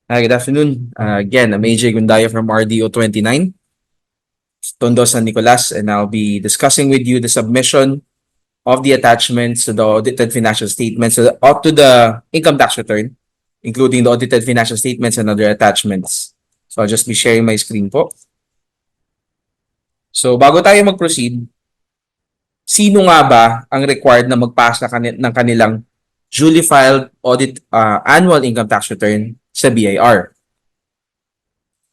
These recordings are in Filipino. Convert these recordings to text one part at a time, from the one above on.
Hi, good afternoon. Again, I'm AJ Gundaya from RDO 29, Tondo San Nicolas, and I'll be discussing with you the submission of the attachments to the audited financial statements up to the income tax return, including the audited financial statements and other attachments. So I'll just be sharing my screen po. So bago tayo mag-proceed, sino nga ba ang required na magpasa ng kanilang duly filed annual income tax return sa BIR?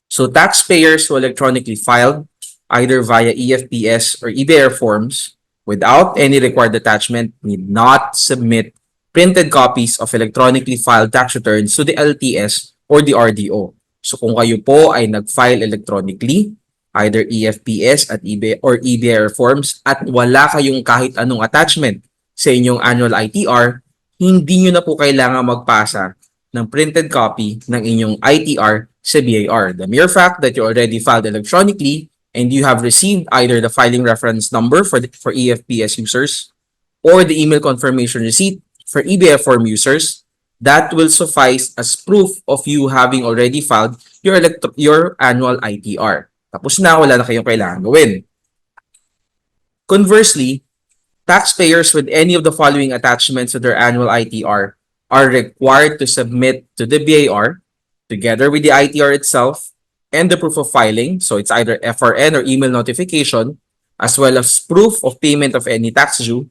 So taxpayers who electronically filed either via EFPS or EBR forms without any required attachment need not submit printed copies of electronically filed tax returns to the LTS or the RDO. So kung kayo po ay nag-file electronically, either EFPS at or EBR forms at wala kayong kahit anong attachment sa inyong annual ITR, hindi nyo na po kailangan magpasa ng printed copy ng inyong ITR sa BIR. The mere fact that you already filed electronically and you have received either the filing reference number for EFPS users or the email confirmation receipt for EBF form users, that will suffice as proof of you having already filed your annual ITR. Tapos na, wala na kayong kailangan gawin. Conversely, taxpayers with any of the following attachments to their annual ITR are required to submit to the BIR together with the ITR itself and the proof of filing. So it's either FRN or email notification, as well as proof of payment of any tax due.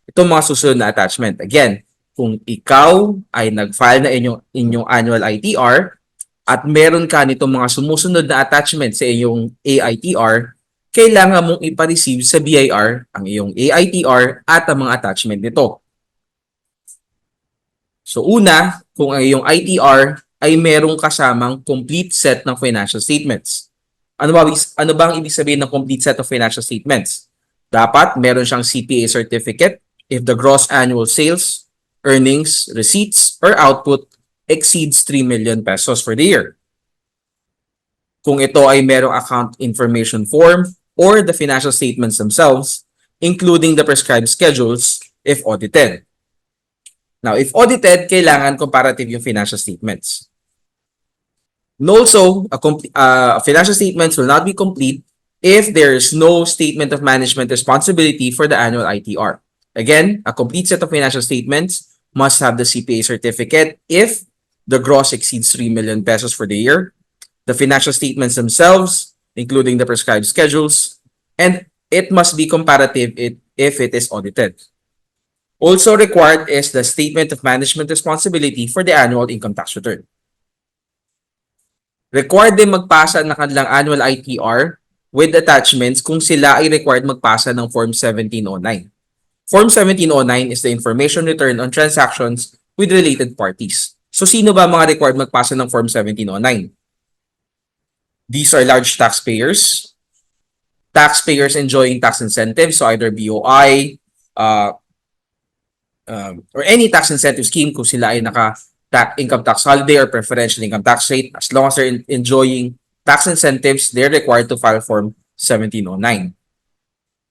Itong mga susunod na attachment. Again, kung ikaw ay nag-file na inyong annual ITR at meron ka nitong mga sumusunod na attachment sa iyong AITR, kailangan mong ipa-receive sa BIR ang iyong AITR at ang mga attachment nito. So una, kung ang iyong ITR ay merong kasamang complete set ng financial statements. Ano ba ang ibig sabihin ng complete set of financial statements? Dapat meron siyang CPA certificate if the gross annual sales, earnings, receipts, or output exceeds 3 million pesos for the year. Kung ito ay merong account information form or the financial statements themselves, including the prescribed schedules if audited. Now, if audited, kailangan comparative yung financial statements. And also, financial statements will not be complete if there is no statement of management responsibility for the annual ITR. Again, a complete set of financial statements must have the CPA certificate if the gross exceeds 3 million pesos for the year, the financial statements themselves, including the prescribed schedules, and it must be comparative if it is audited. Also required is the statement of management responsibility for the annual income tax return. Required din magpasa ng kanilang annual ITR with attachments kung sila ay required magpasa ng Form 1709. Form 1709 is the information return on transactions with related parties. So sino ba mga required magpasa ng Form 1709? These are large taxpayers, taxpayers enjoying tax incentives, so either BOI, or any tax incentive scheme kung sila ay income tax holiday or preferential income tax rate. As long as they're enjoying tax incentives, they're required to file Form 1709.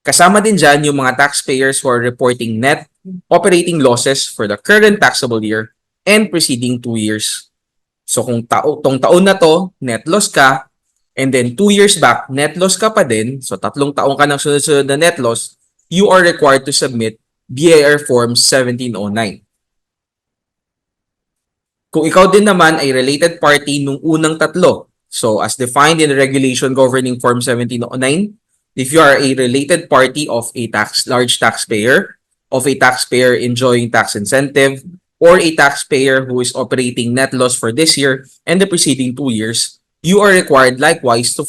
Kasama din dyan yung mga taxpayers who are reporting net operating losses for the current taxable year and preceding 2 years. So kung tong taon na to, net loss ka, and then 2 years back, net loss ka pa din, so 3 taon ka ng sunod-sunod na net loss, you are required to submit BIR Form 1709. Kung ikaw din naman ay related party nung unang tatlo, so as defined in the regulation governing Form 1709, if you are a related party of a large taxpayer, of a taxpayer enjoying tax incentive, or a taxpayer who is operating net loss for this year and the preceding 2 years, you are required likewise to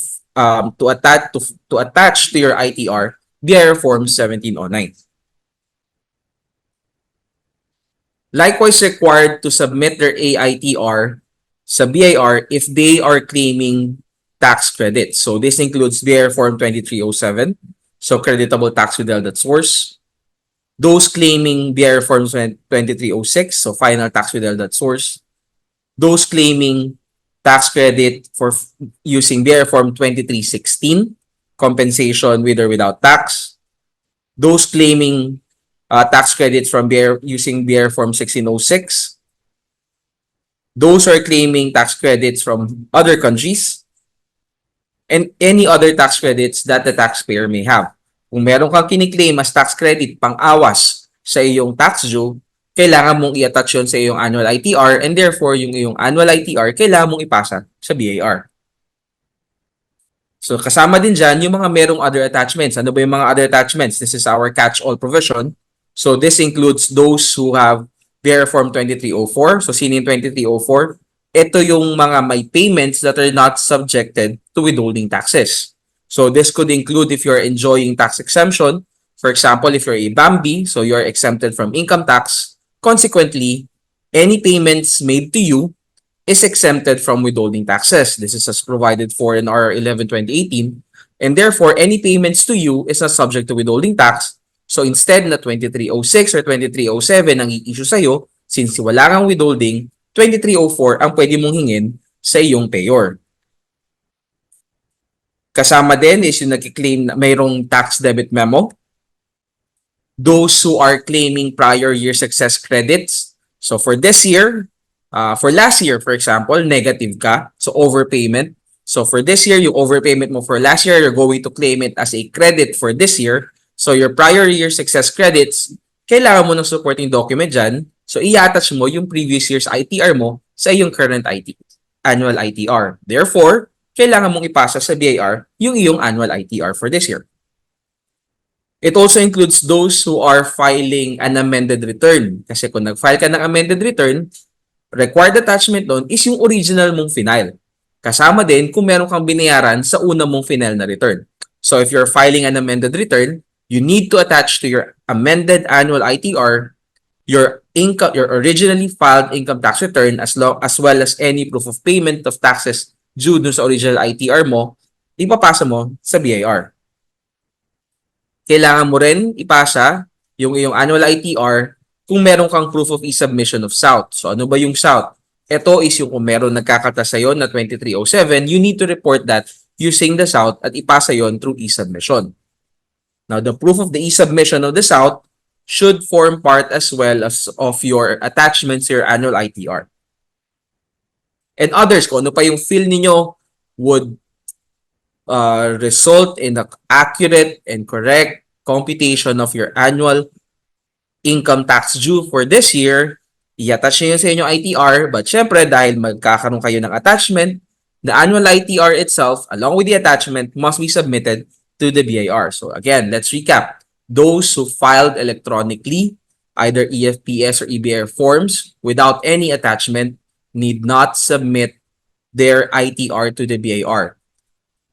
attach to your ITR BIR Form 1709. Likewise required to submit their AITR sa BIR if they are claiming tax credits. So this includes BIR Form 2307, so creditable tax withheld at source. Those claiming BIR Form 2306, so final tax withheld at source. Those claiming tax credit for using BIR Form 2316, compensation with or without tax. Those claiming tax credits from using BIR Form 1606. those who are claiming tax credits from other countries, and any other tax credits that the taxpayer may have. Kung meron kang kiniklaim as tax credit pang-awas sa iyong tax due, kailangan mong i-attach yun sa iyong annual ITR, and therefore, yung iyong annual ITR, kailangan mong ipasa sa BIR. So, kasama din dyan yung mga merong other attachments. Ano ba yung mga other attachments? This is our catch-all provision. So, this includes those who have BIR Form 2304. So, sino yung 2304? Ito yung mga may payments that are not subjected to withholding taxes. So, this could include if you're enjoying tax exemption. For example, if you're a Bambi, so you're exempted from income tax. Consequently, any payments made to you is exempted from withholding taxes. This is as provided for in R 11/2018, and therefore any payments to you is not subject to withholding tax. So instead na 2306 or 2307 ang i-issue sa'yo, since wala kang withholding, 2304 ang pwede mong hingin sa iyong payor. Kasama din is yung nag-claim na mayroong tax debit memo. Those who are claiming prior year success credits. So for this year, for last year, for example, negative ka. So overpayment. So for this year, yung overpayment mo for last year, you're going to claim it as a credit for this year. So your prior year success credits, kailangan mo ng supporting document dyan. So i-attach mo yung previous year's ITR mo sa iyong current annual ITR. Therefore, kailangan mong ipasa sa BIR yung iyong annual ITR for this year. It also includes those who are filing an amended return. Kasi kung nag-file ka ng amended return, required attachment doon is yung original mong final. Kasama din kung meron kang binayaran sa una mong final na return. So if you're filing an amended return, you need to attach to your amended annual ITR your originally filed income tax return as well as any proof of payment of taxes due dun sa original ITR mo, ipapasa mo sa BIR. Kailangan mo rin ipasa yung iyong annual ITR kung meron kang proof of e-submission of SOUT. So ano ba yung SOUT? Ito is yung kung meron nagkakata sa'yo na 2307, you need to report that using the SOUT at ipasa yon through e-submission. Now, the proof of the e-submission of the SOUT should form part as well as of your attachments to your annual ITR. And others, kung ano pa yung fill ninyo would result in the accurate and correct computation of your annual income tax due for this year, i-attach nyo sa inyong ITR. But syempre, dahil magkakaroon kayo ng attachment, the annual ITR itself, along with the attachment, must be submitted to the BIR. So again, let's recap. Those who filed electronically, either EFPS or EBIR forms, without any attachment, need not submit their ITR to the BIR.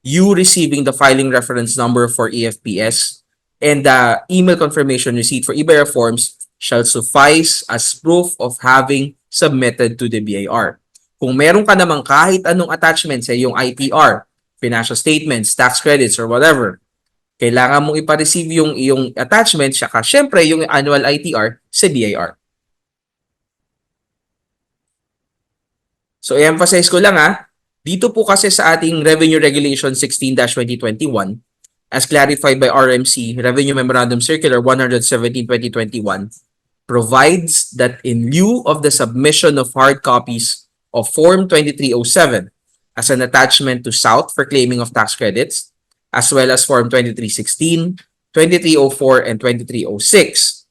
You receiving the filing reference number for EFPS and the email confirmation receipt for EBIR forms shall suffice as proof of having submitted to the BIR. Kung meron ka namang kahit anong attachment sa iyong ITR, financial statements, tax credits, or whatever, kailangan mong ipa-receive yung iyong attachment, saka syempre yung annual ITR sa BIR. So, i-emphasize ko lang dito po kasi sa ating Revenue Regulation 16-2021, as clarified by RMC, Revenue Memorandum Circular 117/2021, provides that in lieu of the submission of hard copies of Form 2307 as an attachment to SOUT for claiming of tax credits, as well as Form 2316, 2304, and 2306,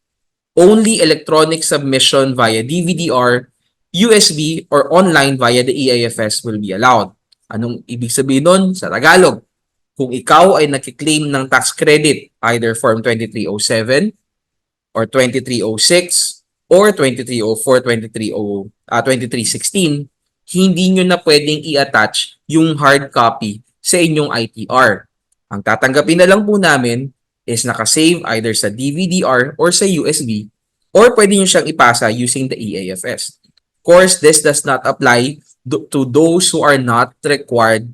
only electronic submission via DVD-R, USB, or online via the EIFS will be allowed. Anong ibig sabihin nun? Sa Tagalog, kung ikaw ay nakiklaim ng tax credit, either Form 2307, or 2306, or 2304, 2316, hindi nyo na pwedeng i-attach yung hard copy sa inyong ITR. Ang tatanggapin na lang po namin is nakasave either sa DVD-R or sa USB, or pwede nyo siyang ipasa using the EIFS. Of course, this does not apply to those who are not required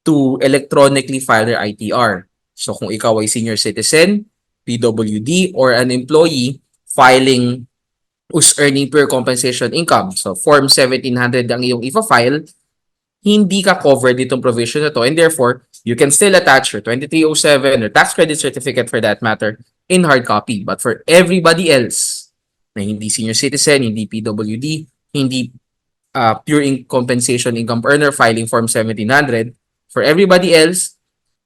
to electronically file their ITR. So kung ikaw ay senior citizen, PWD, or an employee filing who's earning pure compensation income, so Form 1700 ang iyong ipa-file, hindi ka covered ditong provision na to, and therefore, you can still attach your 2307 or tax credit certificate for that matter in hard copy. But for everybody else na hindi senior citizen, hindi PWD, hindi pure compensation income earner filing Form 1700. For everybody else,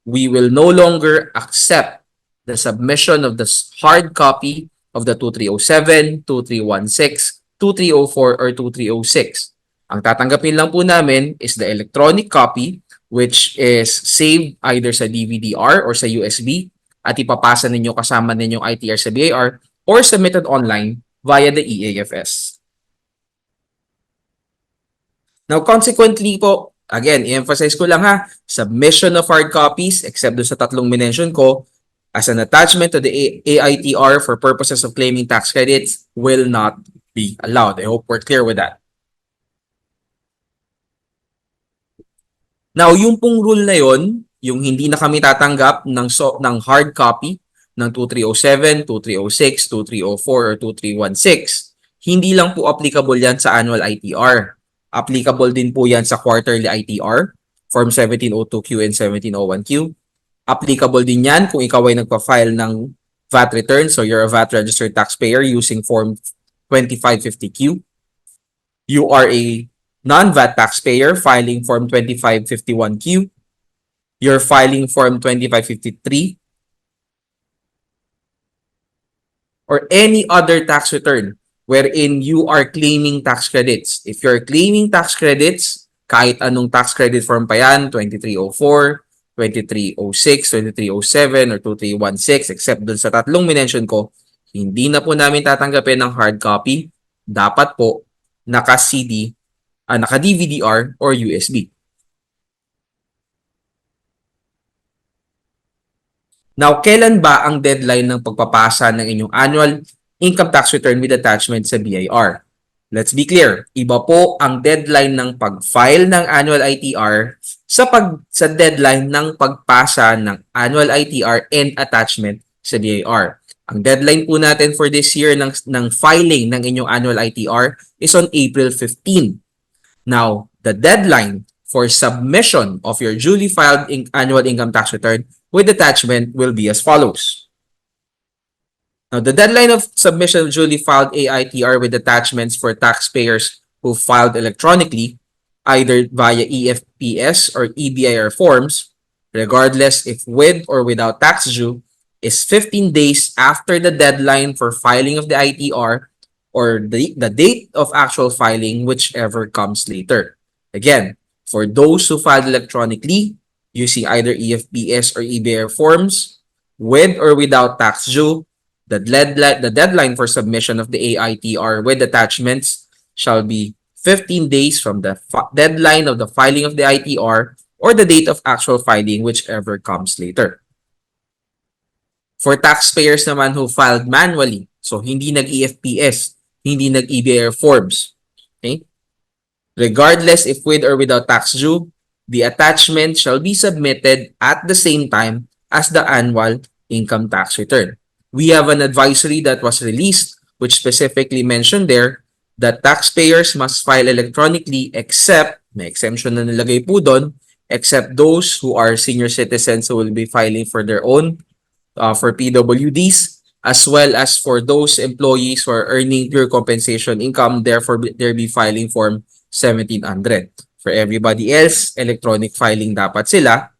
we will no longer accept the submission of the hard copy of the 2307, 2316, 2304, or 2306. Ang tatanggapin lang po namin is the electronic copy which is saved either sa DVD-R or sa USB at ipapasa ninyo kasama ninyong ITR sa BIR or submitted online via the EAFS. Now, consequently po, again, i-emphasize ko lang ha, submission of hard copies, except doon sa tatlong minention ko, as an attachment to the AITR for purposes of claiming tax credits will not be allowed. I hope we're clear with that. Now, yung pong rule na yon, yung hindi na kami tatanggap ng hard copy ng 2307, 2306, 2304, or 2316, hindi lang po applicable yan sa annual ITR. Applicable din po yan sa quarterly ITR, Form 1702Q and 1701Q. Applicable din yan kung ikaw ay nagpa-file ng VAT return, so you're a VAT registered taxpayer using Form 2550Q. You are a non-VAT taxpayer filing Form 2551Q. You're filing Form 2553. Or any other tax return wherein you are claiming tax credits. If you're claiming tax credits, kahit anong tax credit form pa yan, 2304, 2306, 2307, or 2316, except dun sa tatlong minention ko, hindi na po namin tatanggapin ng hard copy. Dapat po naka-CD, naka-DVD-R or USB. Now, kailan ba ang deadline ng pagpapasa ng inyong annual income tax return with attachment sa BIR? Let's be clear, iba po ang deadline ng pag-file ng annual ITR sa deadline ng pagpasa ng annual ITR and attachment sa BIR. Ang deadline po natin for this year ng filing ng inyong annual ITR is on April 15. Now, the deadline for submission of your duly filed annual income tax return with attachment will be as follows. Now, the deadline of submission of duly filed AITR with attachments for taxpayers who filed electronically, either via EFPS or EBIR forms, regardless if with or without tax due, is 15 days after the deadline for filing of the ITR or the date of actual filing, whichever comes later. Again, for those who filed electronically, using either EFPS or EBIR forms, with or without tax due, the deadline for submission of the AITR with attachments shall be 15 days from the deadline of the filing of the ITR or the date of actual filing, whichever comes later. For taxpayers naman who filed manually, so hindi nag-EFPS, hindi nag-EBIR forms, okay? Regardless if with or without tax due, the attachment shall be submitted at the same time as the annual income tax return. We have an advisory that was released which specifically mentioned there that taxpayers must file electronically except, may exemption na nilagay po doon, except those who are senior citizens who will be filing for their own, for PWDs, as well as for those employees who are earning pure compensation income, therefore they'll be filing Form 1700. For everybody else, electronic filing dapat sila.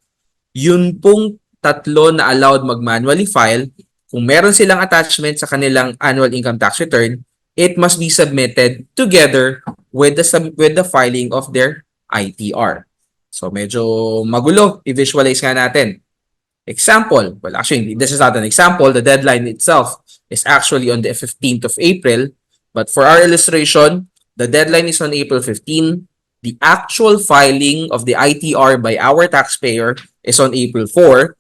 Yun pong tatlo na allowed mag-manually file, kung meron silang attachment sa kanilang annual income tax return, it must be submitted together with the filing of their ITR. So medyo magulo, i-visualize nga natin. Example, well actually this is not an example, the deadline itself is actually on the 15th of April, but for our illustration, the deadline is on April 15. The actual filing of the ITR by our taxpayer is on April 4.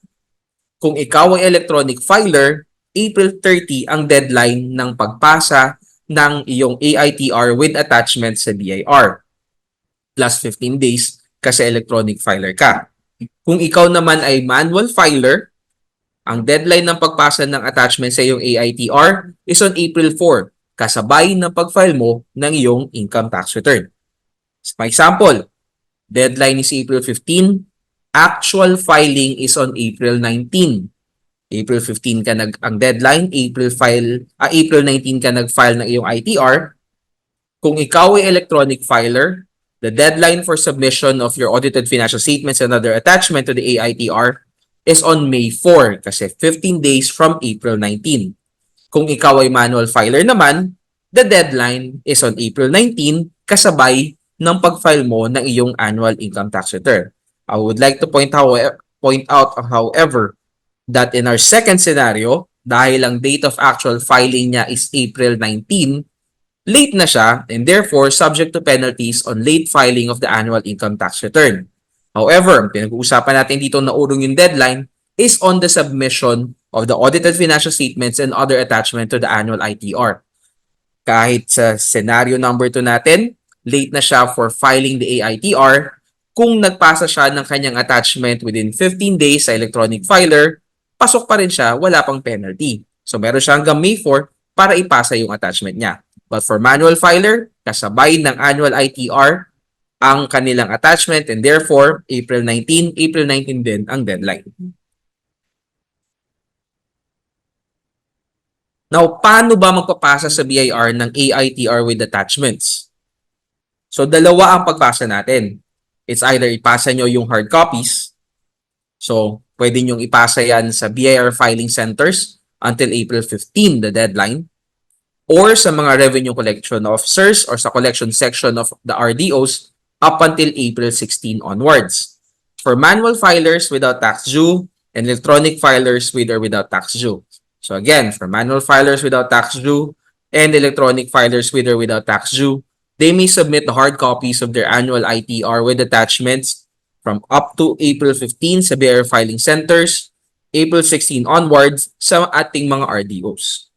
Kung ikaw ay electronic filer, April 30 ang deadline ng pagpasa ng iyong AITR with attachment sa BIR. Plus 15 days kasi electronic filer ka. Kung ikaw naman ay manual filer, ang deadline ng pagpasa ng attachment sa iyong AITR is on April 4, kasabay ng pag-file mo ng iyong income tax return. For example, deadline is April 15, actual filing is on April 19. April 15 ka ang deadline, April 19 ka nag-file ng iyong ITR. Kung ikaw ay electronic filer, the deadline for submission of your audited financial statements and other attachment to the AITR is on May 4 kasi 15 days from April 19. Kung ikaw ay manual filer naman, the deadline is on April 19 kasabay ng pag-file mo ng iyong annual income tax return. I would like to point out, however, that in our second scenario, dahil ang date of actual filing niya is April 19, late na siya and therefore subject to penalties on late filing of the annual income tax return. However, ang pinag-uusapan natin dito na urong yung deadline is on the submission of the audited financial statements and other attachment to the annual ITR. Kahit sa scenario number 2 natin, late na siya for filing the AITR, kung nagpasa siya ng kanyang attachment within 15 days sa electronic filer, pasok pa rin siya, wala pang penalty. So meron siya hanggang May 4 para ipasa yung attachment niya. But for manual filer, kasabay ng annual ITR ang kanilang attachment and therefore April 19 din ang deadline. Now, paano ba magpapasa sa BIR ng AITR with attachments? So, dalawa ang pagpasa natin. It's either ipasa nyo yung hard copies. So, pwede nyong ipasa yan sa BIR filing centers until April 15, the deadline. Or sa mga revenue collection officers or sa collection section of the RDOs up until April 16 onwards. For manual filers without tax due and electronic filers with or without tax due. So again, for manual filers without tax due and electronic filers with or without tax due, they may submit the hard copies of their annual ITR with attachments from up to April 15 sa BIR filing centers, April 16 onwards sa ating mga RDOs.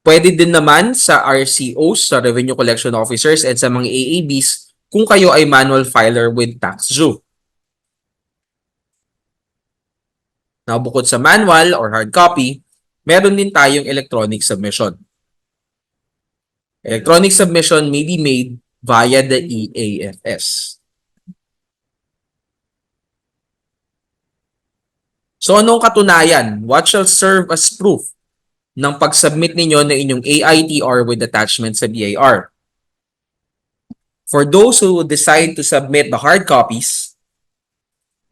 Pwede din naman sa RCOs, sa Revenue Collection Officers, and sa mga AABs kung kayo ay manual filer with tax due. Now, bukod sa manual or hard copy, meron din tayong electronic submission. Electronic submission may be made via the EAFS. So, anong katunayan? What shall serve as proof ng pag-submit ninyo na inyong AITR with attachment sa BIR? For those who decide to submit the hard copies,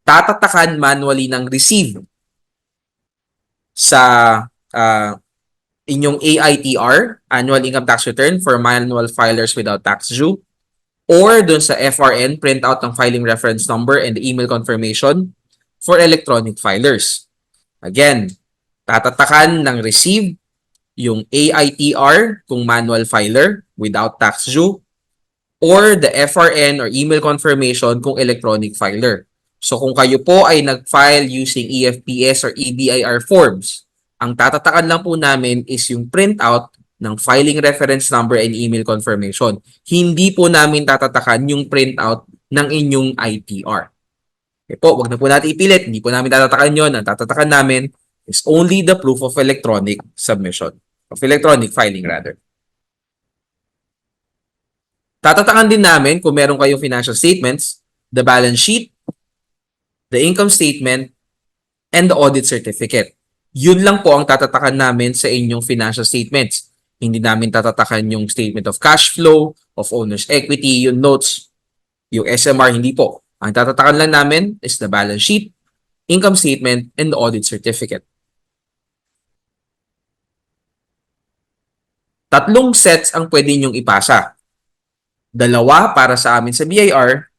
tatatakan manually ng receive sa inyong AITR, Annual Income Tax Return for manual filers without tax due, or dun sa FRN, print out ng filing reference number and the email confirmation for electronic filers. Again, tatatakan ng receive yung AITR kung manual filer without tax due or the FRN or email confirmation kung electronic filer. So kung kayo po ay nag-file using EFPS or EBIR forms, ang tatatakan lang po namin is yung printout ng filing reference number and email confirmation. Hindi po namin tatatakan yung printout ng inyong ITR. Okay po, wag na po natin ipilit. Hindi po namin tatatakan yun. Ang tatatakan namin is only the proof of electronic submission, of electronic filing rather. Tatatakan din namin kung meron kayong financial statements, the balance sheet, the income statement, and the audit certificate. Yun lang po ang tatatakan namin sa inyong financial statements. Hindi namin tatatakan yung statement of cash flow, of owner's equity, yung notes, yung SMR, hindi po. Ang tatatakan lang namin is the balance sheet, income statement, and the audit certificate. Tatlong sets ang pwede nyong ipasa. Dalawa para sa amin sa BIR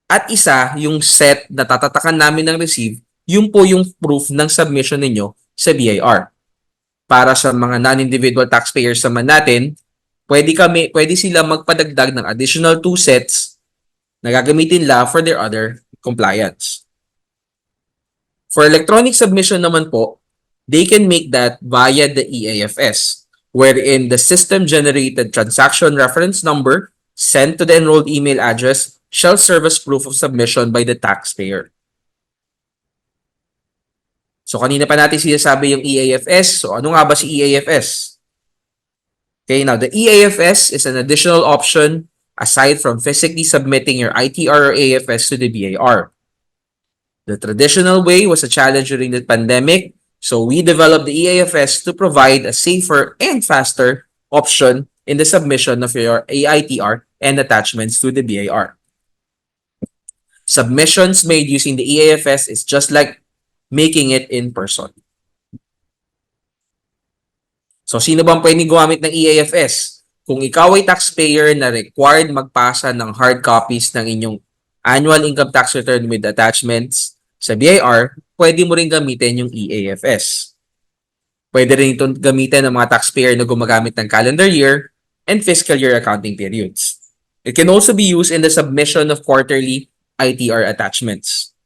at isa yung set na tatatakan namin ng receive, yun po yung proof ng submission ninyo sa BIR. Para sa mga non-individual taxpayers naman natin, pwede sila magpadagdag ng additional 2 sets na gagamitin nila for their other compliance. For electronic submission naman po, they can make that via the EAFS, wherein the system-generated transaction reference number sent to the enrolled email address shall serve as proof of submission by the taxpayer. So kanina pa natin sinasabi yung EAFS. So ano nga ba si EAFS? Okay, now the EAFS is an additional option aside from physically submitting your ITR or AFS to the BIR. The traditional way was a challenge during the pandemic, so we developed the EAFS to provide a safer and faster option in the submission of your AITR and attachments to the BIR. Submissions made using the EAFS is just like making it in person. So, sino bang pwedeng gumamit ng EAFS? Kung ikaw ay taxpayer na required magpasa ng hard copies ng inyong annual income tax return with attachments sa BIR, pwede mo rin gamitin yung EAFS. Pwede rin itong gamitin ng mga taxpayer na gumagamit ng calendar year and fiscal year accounting periods. It can also be used in the submission of quarterly ITR attachments.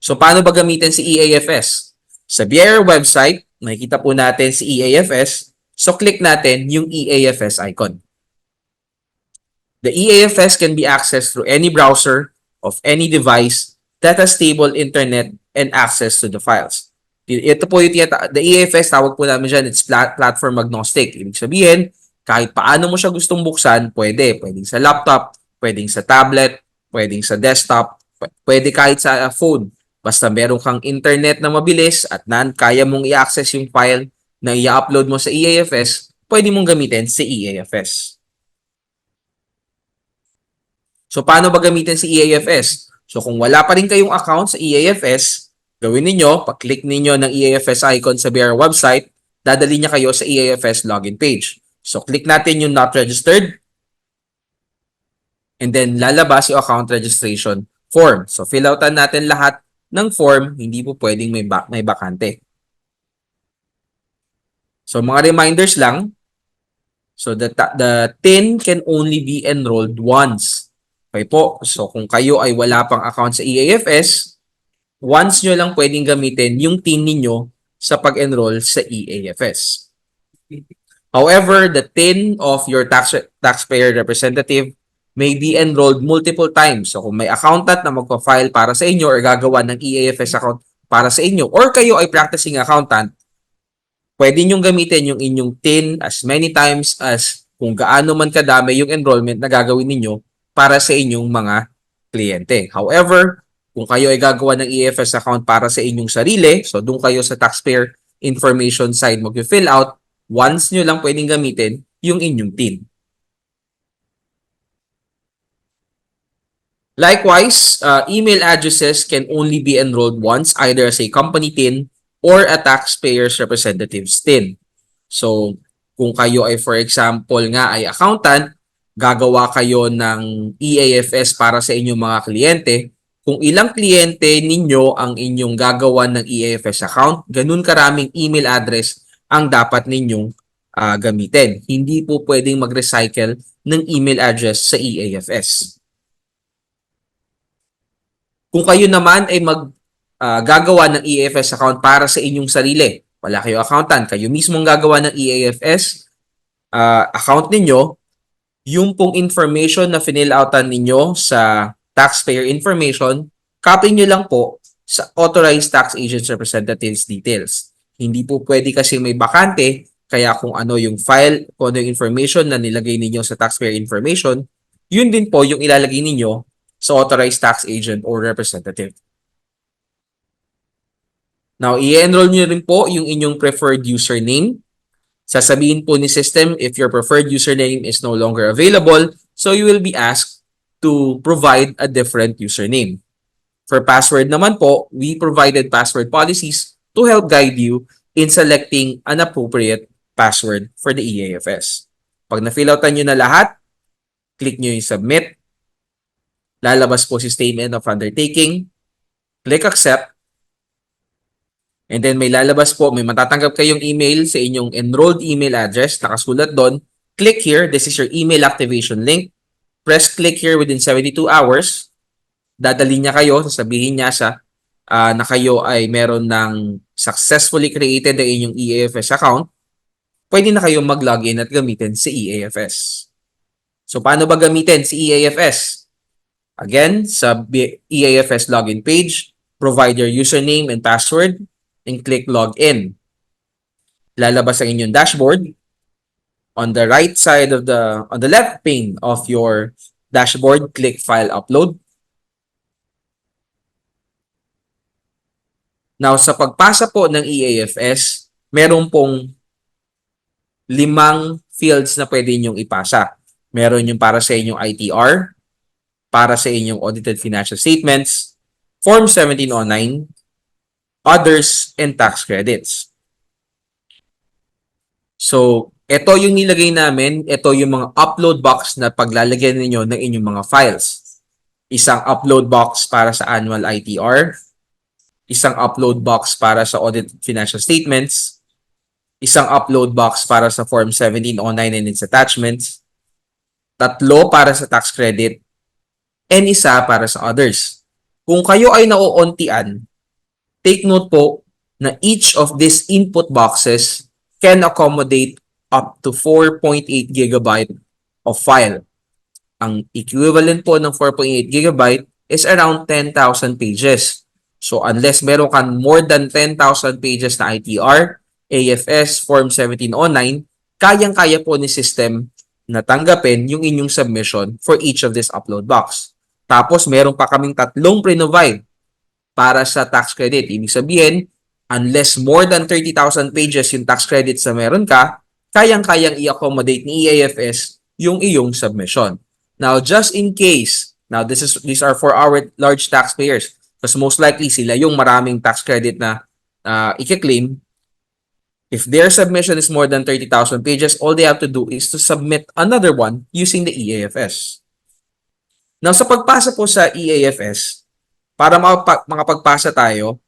So, paano ba gamitin si EAFS? Sa BIR website, makikita po natin si EAFS. So, click natin yung EAFS icon. The EAFS can be accessed through any browser of any device that has stable internet and access to the files. Ito po yung the EAFS, tawag po namin dyan, it's platform agnostic. Ibig sabihin, kahit paano mo siya gustong buksan, pwede. Pwedeng sa laptop, pwedeng sa tablet, pwedeng sa desktop, pwede kahit sa phone. Basta meron kang internet na mabilis at kaya mong i-access yung file na i-upload mo sa EAFS, pwede mong gamitin sa EAFS. So, paano ba gamitin si EAFS? So, kung wala pa rin kayong account sa EAFS, gawin ninyo, pag-click ninyo ng EAFS icon sa BIR website, dadali niya kayo sa EAFS login page. So, click natin yung not registered, and then lalabas yung account registration form. So, fill outan natin lahat ng form, hindi po pwedeng may bakante. So, mga reminders lang. So, the TIN can only be enrolled once. Okay po. So, kung kayo ay wala pang account sa EAFS, once nyo lang pwedeng gamitin yung TIN ninyo sa pag-enroll sa EAFS. However, the TIN of your taxpayer representative may be enrolled multiple times. So, kung may accountant na magpa-file para sa inyo or gagawa ng EAFS account para sa inyo, or kayo ay practicing accountant, pwede nyong gamitin yung inyong TIN as many times as kung gaano man kadami yung enrollment na gagawin ninyo para sa inyong mga kliyente. However, kung kayo ay gagawa ng EAFS account para sa inyong sarili, so doon kayo sa taxpayer information side mag-fill out, once nyo lang pwedeng gamitin yung inyong TIN. Likewise, email addresses can only be enrolled once, either as a company TIN or a taxpayer's representative's TIN. So, kung kayo ay, for example nga, ay accountant, gagawa kayo ng EAFS para sa inyong mga kliyente. Kung ilang kliyente ninyo ang inyong gagawa ng EAFS account, ganun karaming email address ang dapat ninyong gamitin. Hindi po pwedeng mag-recycle ng email address sa EAFS. Kung kayo naman ay gagawa ng EAFS account para sa inyong sarili, wala kayo accountant, kayo mismo ang gagawa ng EAFS account ninyo, yung pong information na fill outan ninyo sa taxpayer information, copy nyo lang po sa authorized tax agent's representative's details. Hindi po pwede kasi may bakante, kaya kung ano yung file, kung ano yung information na nilagay ninyo sa taxpayer information, yun din po yung ilalagay ninyo sa authorized tax agent or representative. Now, i-enroll nyo rin po yung inyong preferred username. Sasabihin po ni system if your preferred username is no longer available, so you will be asked to provide a different username. For password naman po, we provided password policies to help guide you in selecting an appropriate password for the EAFS. Pag na-fill outan nyo na lahat, click nyo yung submit. Lalabas po si statement of undertaking. Click accept. And then may lalabas po, may matatanggap kayong email sa inyong enrolled email address. Nakasulat doon. Click here. This is your email activation link. Press click here within 72 hours. Dadali niya kayo. Sasabihin niya na kayo ay meron ng successfully created ang inyong EAFS account. Pwede na kayong mag-login at gamitin si EAFS. So, paano ba gamitin si EAFS? Again, sa EAFS login page, provide your username and password and click login. Lalabas ang inyong dashboard. On the right side on the left pane of your dashboard, click file upload. Now, sa pagpasa po ng EAFS, meron pong 5 fields na pwede ninyong ipasa. Meron yung para sa inyong ITR, para sa inyong audited financial statements, Form 1709, others, and tax credits. So, ito yung nilagay namin. Ito yung mga upload box na paglalagyan ninyo ng inyong mga files. Isang upload box para sa annual ITR, isang upload box para sa audited financial statements, isang upload box para sa Form 1709 and its attachments, 3 para sa tax credit, and isa para sa others. Kung kayo ay nauuntian, take note po na each of these input boxes can accommodate up to 4.8 gigabyte of file. Ang equivalent po ng 4.8 gigabyte is around 10,000 pages. So unless meron kang more than 10,000 pages na ITR, AFS, Form 1709, kayang-kaya po ni system na tanggapin yung inyong submission for each of this upload box. Tapos meron pa kaming 3 pre-provide para sa tax credit. Ibig sabihin, unless more than 30,000 pages yung tax credits na meron ka, kayang-kayang i-accommodate ni EAFS yung iyong submission. Now, just in case, now these are for our large taxpayers because most likely sila yung maraming tax credit na i-claim. If their submission is more than 30,000 pages, all they have to do is to submit another one using the EAFS. Now, sa pagpasa po sa EAFS, para makapagpasa tayo,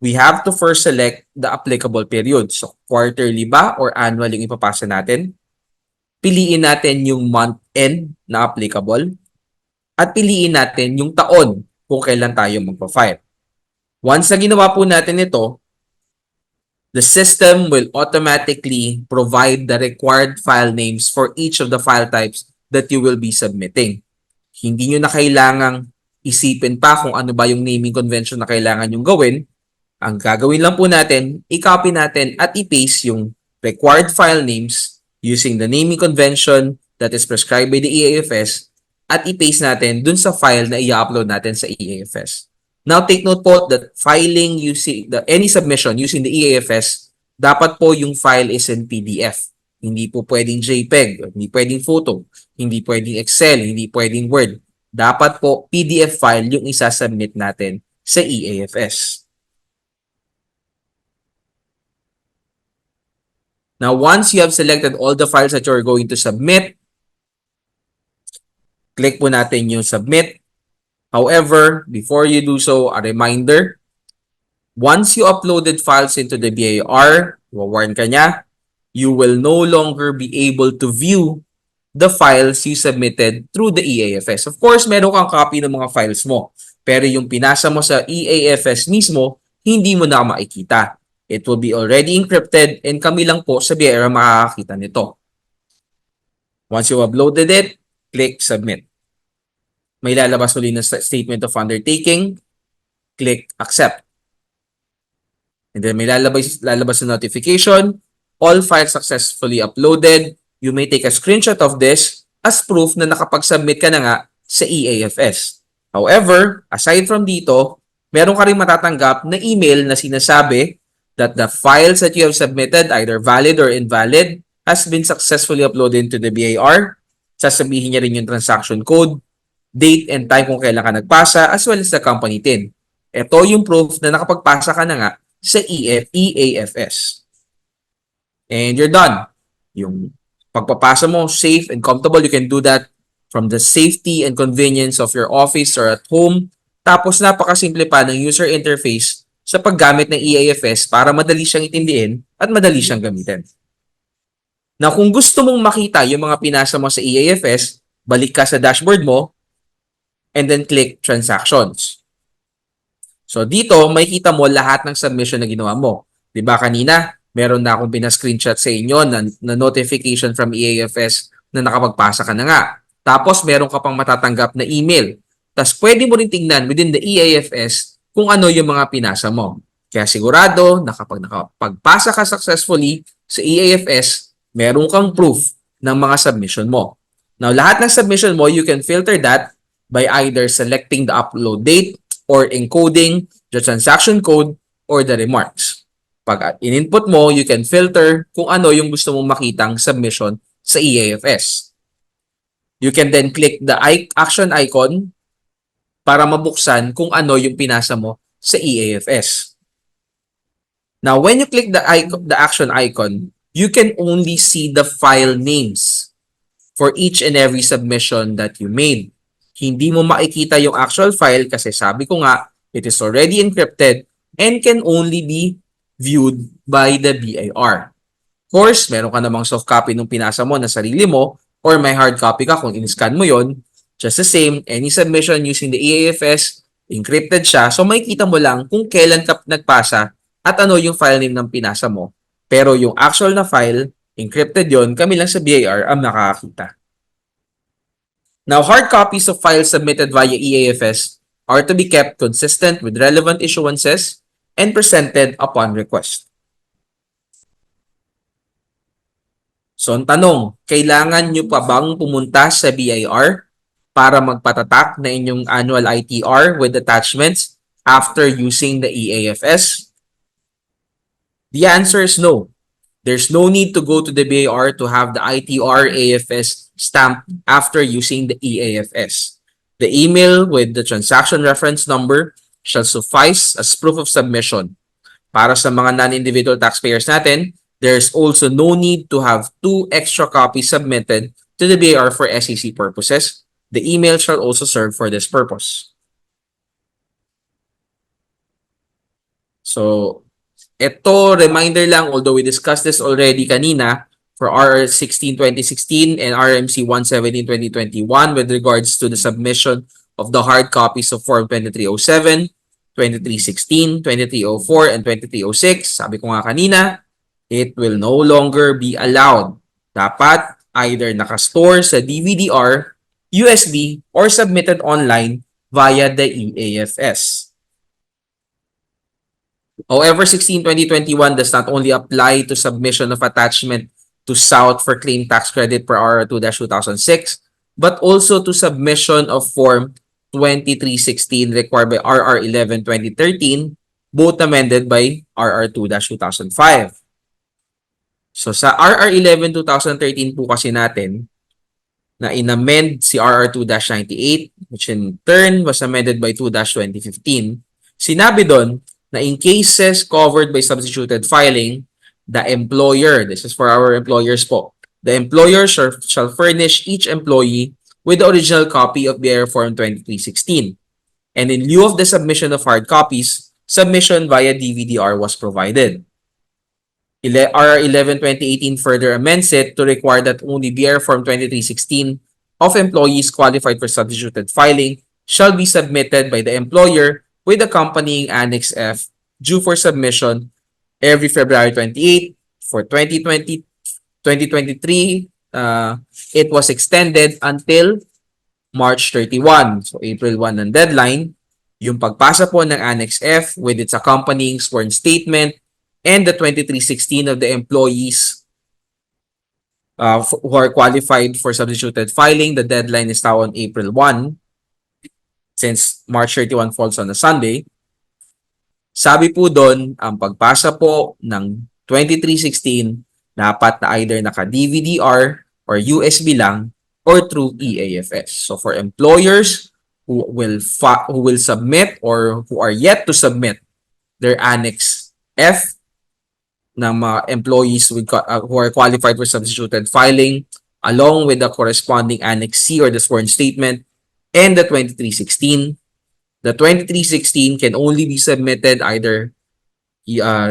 we have to first select the applicable period. So, quarterly ba or annual yung ipapasa natin? Piliin natin yung month end na applicable at piliin natin yung taon kung kailan tayo magpa-file. Once na ginawa po natin ito, the system will automatically provide the required file names for each of the file types that you will be submitting. Hindi nyo na kailangang isipin pa kung ano ba yung naming convention na kailangan yung gawin. Ang gagawin lang po natin, i-copy natin at i-paste yung required file names using the naming convention that is prescribed by the EAFS at i-paste natin dun sa file na i-upload natin sa EAFS. Now, take note po that filing using any submission using the EAFS, dapat po yung file is in PDF. Hindi po pwedeng JPEG, hindi pwedeng photo, hindi pwedeng Excel, hindi pwedeng Word. Dapat po PDF file yung isasubmit natin sa EAFS. Now, once you have selected all the files that you're going to submit, click po natin yung submit. However, before you do so, a reminder, once you uploaded files into the BIR, warn ka niya, you will no longer be able to view the files you submitted through the EAFS. Of course, meron kang copy ng mga files mo. Pero yung pinasa mo sa EAFS mismo, hindi mo na makikita. It will be already encrypted and kami lang po sa BIR makakakita nito. Once you uploaded it, click Submit. May lalabas ulit na statement of undertaking, click Accept. And then may lalabas na notification, all files successfully uploaded. You may take a screenshot of this as proof na nakapag-submit ka na nga sa EAFS. However, aside from dito, meron ka rin matatanggap na email na sinasabi that the files that you have submitted, either valid or invalid, has been successfully uploaded into the BIR. Sasabihin niya rin yung transaction code, date and time kung kailan ka nagpasa, as well as the company TIN. Ito yung proof na nakapagpasa ka na nga sa EAFS. And you're done. Yung pagpapasa mo, safe and comfortable, you can do that from the safety and convenience of your office or at home. Tapos napakasimple pa ng user interface sa paggamit ng EAFS para madali siyang itindihin at madali siyang gamitin. Now, kung gusto mong makita yung mga pinasa mo sa EAFS, balik ka sa dashboard mo and then click Transactions. So, dito, makikita mo lahat ng submission na ginawa mo. Diba kanina, meron na akong pina-screenshot sa inyo na notification from EAFS na nakapagpasa ka na nga. Tapos, meron ka pang matatanggap na email. Tapos, pwede mo rin tingnan within the EAFS kung ano yung mga pinasa mo. Kaya sigurado na kapag nakapagpasa ka successfully sa EAFS, meron kang proof ng mga submission mo. Now, lahat ng submission mo, you can filter that by either selecting the upload date or encoding the transaction code or the remarks. Pag in-input mo, you can filter kung ano yung gusto mong makitang submission sa EAFS. You can then click the action icon para mabuksan kung ano yung pinasa mo sa EAFS. Now, when you click the action icon, you can only see the file names for each and every submission that you made. Hindi mo makikita yung actual file kasi sabi ko nga, it is already encrypted and can only be viewed by the BIR. Of course, meron ka namang soft copy nung pinasa mo na sarili mo or may hard copy ka kung in-scan mo yon. Just the same, any submission using the EAFS, encrypted siya. So makikita mo lang kung kailan ka nagpasa at ano yung file name ng pinasa mo. Pero yung actual na file, encrypted yon, kami lang sa BIR ang nakakakita. Now, hard copies of files submitted via EAFS are to be kept consistent with relevant issuances and presented upon request. So, ang tanong, kailangan nyo pa bang pumunta sa BIR para magpatatak na inyong annual ITR with attachments after using the EAFS? The answer is no. There's no need to go to the BIR to have the ITR AFS stamped after using the EAFS. The email with the transaction reference number shall suffice as proof of submission. Para sa mga non-individual taxpayers natin, there's also no need to have 2 extra copies submitted to the BIR for SEC purposes. The email shall also serve for this purpose. So, ito, reminder lang, although we discussed this already kanina for RR 16-2016 and RMC 117-2021 with regards to the submission of the hard copies of Form 2307, 2316, 2304, and 2306. Sabi ko nga kanina, it will no longer be allowed. Dapat either nakastore sa DVD-R, USB, or submitted online via the EAFS. However, 16-2021 does not only apply to submission of attachment to SOUT for claim tax credit per RR2-2006, but also to submission of Form 2316 required by RR11-2013, both amended by RR2-2005. So sa RR11-2013 po kasi natin, na inamend si RR2-98, which in turn was amended by 2-2015, sinabi doon, na in cases covered by substituted filing, the employer, this is for our employers po, the employer shall furnish each employee with the original copy of BIR Form 2316. And in lieu of the submission of hard copies, submission via DVD-R was provided. RR 11-2018 further amends it to require that only BIR Form 2316 of employees qualified for substituted filing shall be submitted by the employer with accompanying Annex F due for submission every February 28. For 2023, it was extended until March 31. So April 1 ang deadline. Yung pagpasa po ng Annex F with its accompanying sworn statement and the 2316 of the employees who are qualified for substituted filing, the deadline is now on April 1. Since March 31 falls on a Sunday, sabi po doon, ang pagpasa po ng 2316 dapat na either naka-DVD-R or USB lang or through EAFS. So for employers who will submit or who are yet to submit their Annex F ng mga employees who are qualified for substituted filing along with the corresponding Annex C or the sworn statement, and the 2316. The 2316 can only be submitted either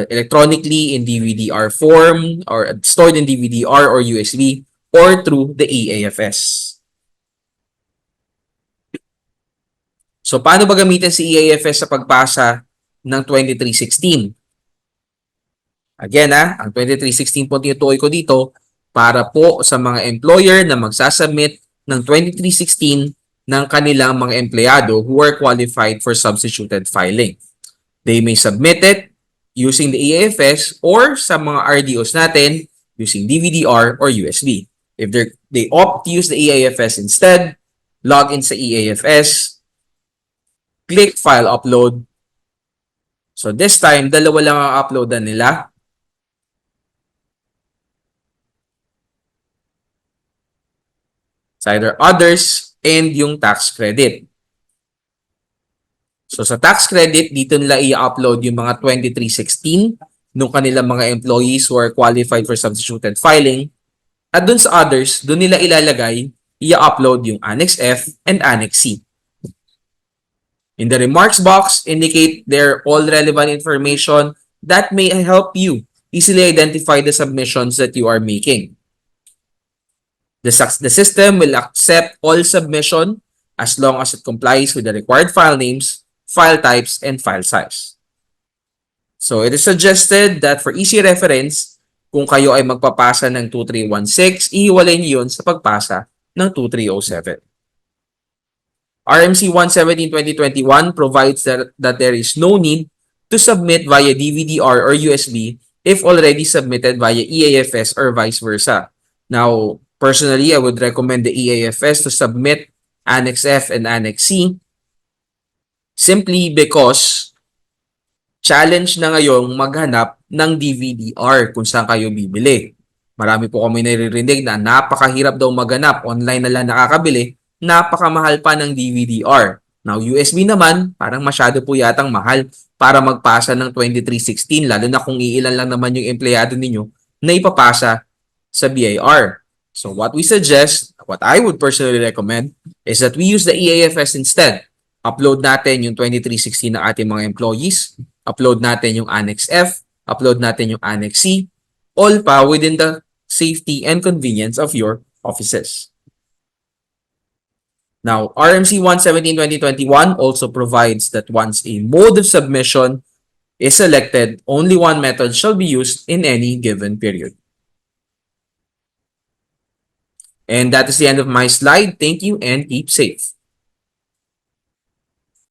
electronically in DVD-R form or stored in DVD-R or USB or through the EAFS. So, paano ba gamitin si EAFS sa pagpasa ng 2316? Again, ang 2316 po tinutukoy ko dito para po sa mga employer na magsasubmit ng 2316 ng kanilang mga empleyado who are qualified for substituted filing. They may submit it using the EAFS or sa mga RDOs natin using DVD-R or USB. If they opt to use the EAFS instead, log in sa EAFS, click File Upload, So this time, dalawa lang ang uploadan nila. It's either others and yung tax credit. So sa tax credit, dito nila i-upload yung mga 2316 nung kanilang mga employees who are qualified for substituted filing. At dun sa others, dun nila ilalagay, i-upload yung Annex F and Annex C. In the remarks box, indicate their all relevant information that may help you easily identify the submissions that you are making. The system will accept all submission as long as it complies with the required file names, file types, and file size. So it is suggested that for easy reference, kung kayo ay magpapasa ng 2316, ihiwalay niyo yun sa pagpasa ng 2307. RMC 117-2021 provides that there is no need to submit via DVD-R or USB if already submitted via EAFS or vice versa. Now, personally, I would recommend the EAFS to submit Annex F and Annex C simply because challenge na ngayong maghanap ng DVD-R kung saan kayo bibili. Marami po kami naririnig na napakahirap daw maghanap, online na lang nakakabili, napakamahal pa ng DVD-R. Now, USB naman, parang masyado po yatang mahal para magpasa ng 2316, lalo na kung iilan lang naman yung empleyado ninyo na ipapasa sa BIR. So what we suggest, what I would personally recommend, is that we use the EAFS instead. Upload natin yung 2316 ng ating mga employees, upload natin yung Annex F, upload natin yung Annex C, all pa within the safety and convenience of your offices. Now, RMC 117-2021 also provides that once a mode of submission is selected, only one method shall be used in any given period. And that is the end of my slide. Thank you and keep safe.